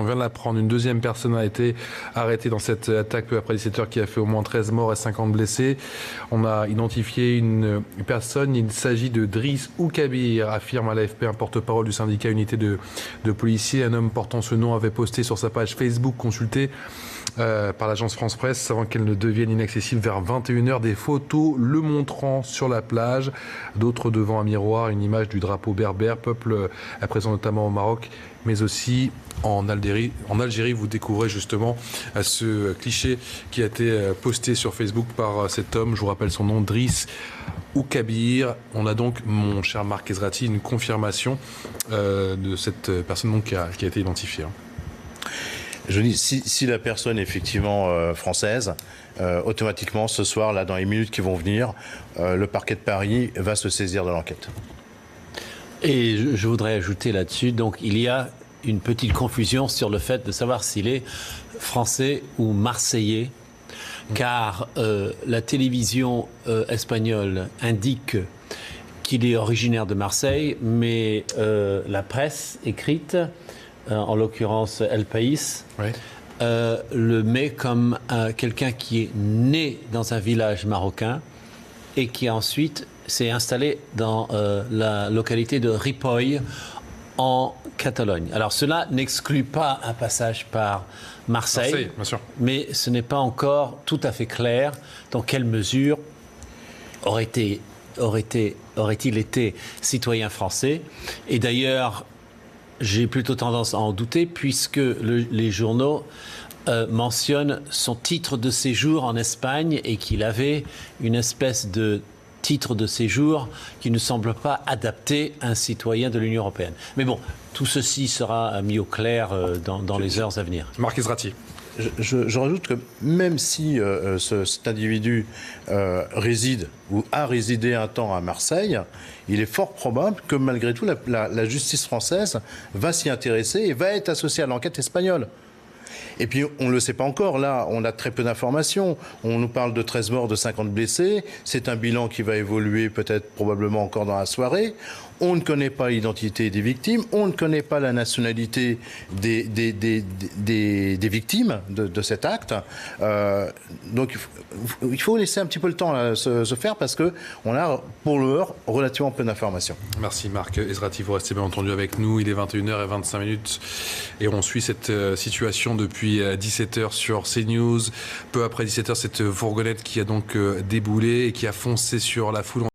vient de l'apprendre. Une deuxième personne a été arrêtée dans cette attaque peu après 17h qui a fait au moins 13 morts et 50 blessés. On a identifié une personne. Il s'agit de Driss Oukabir, affirme à l'AFP un porte-parole du syndicat Unité de policiers. Un homme portant ce nom avait posté sur sa page Facebook consultée par l'agence France Presse avant qu'elle ne devienne inaccessible vers 21h des photos le montrant sur la plage, d'autres devant un miroir, une image du drapeau berbère, peuple à présent notamment au Maroc, mais aussi en Algérie. En Algérie, vous découvrez justement ce cliché qui a été posté sur Facebook par cet homme, je vous rappelle son nom, Driss Oukabir. On a donc, mon cher Marc Ezrati, une confirmation de cette personne donc, qui a été identifiée. Je dis, si la personne est effectivement française, automatiquement, ce soir, là, dans les minutes qui vont venir, le parquet de Paris va se saisir de l'enquête. Et je voudrais ajouter là-dessus, donc il y a une petite confusion sur le fait de savoir s'il est français ou marseillais, car la télévision espagnole indique qu'il est originaire de Marseille, mais la presse écrite, en l'occurrence El País, oui, le met comme quelqu'un qui est né dans un village marocain et qui ensuite s'est installé dans la localité de Ripoll en Catalogne. Alors cela n'exclut pas un passage par Marseille, bien sûr, mais ce n'est pas encore tout à fait clair dans quelle mesure aurait-il été citoyen français. Et d'ailleurs, j'ai plutôt tendance à en douter puisque les journaux mentionnent son titre de séjour en Espagne et qu'il avait une espèce de titre de séjour qui ne semble pas adapté à un citoyen de l'Union européenne. Mais bon, tout ceci sera mis au clair dans les heures à venir. Marc Ezrati. Je rajoute que même si cet individu réside ou a résidé un temps à Marseille, il est fort probable que malgré tout la justice française va s'y intéresser et va être associée à l'enquête espagnole. Et puis, on ne le sait pas encore. Là, on a très peu d'informations. On nous parle de 13 morts, de 50 blessés. C'est un bilan qui va évoluer peut-être probablement encore dans la soirée. On ne connaît pas l'identité des victimes. On ne connaît pas la nationalité des victimes de cet acte. Donc, il faut laisser un petit peu le temps à se faire parce qu'on a, pour l'heure, relativement peu d'informations. Merci Marc Ezrati. Vous restez bien entendu avec nous. Il est 21h25 et on suit cette situation depuis 17h sur CNews. Peu après 17h, cette fourgonnette qui a donc déboulé et qui a foncé sur la foule.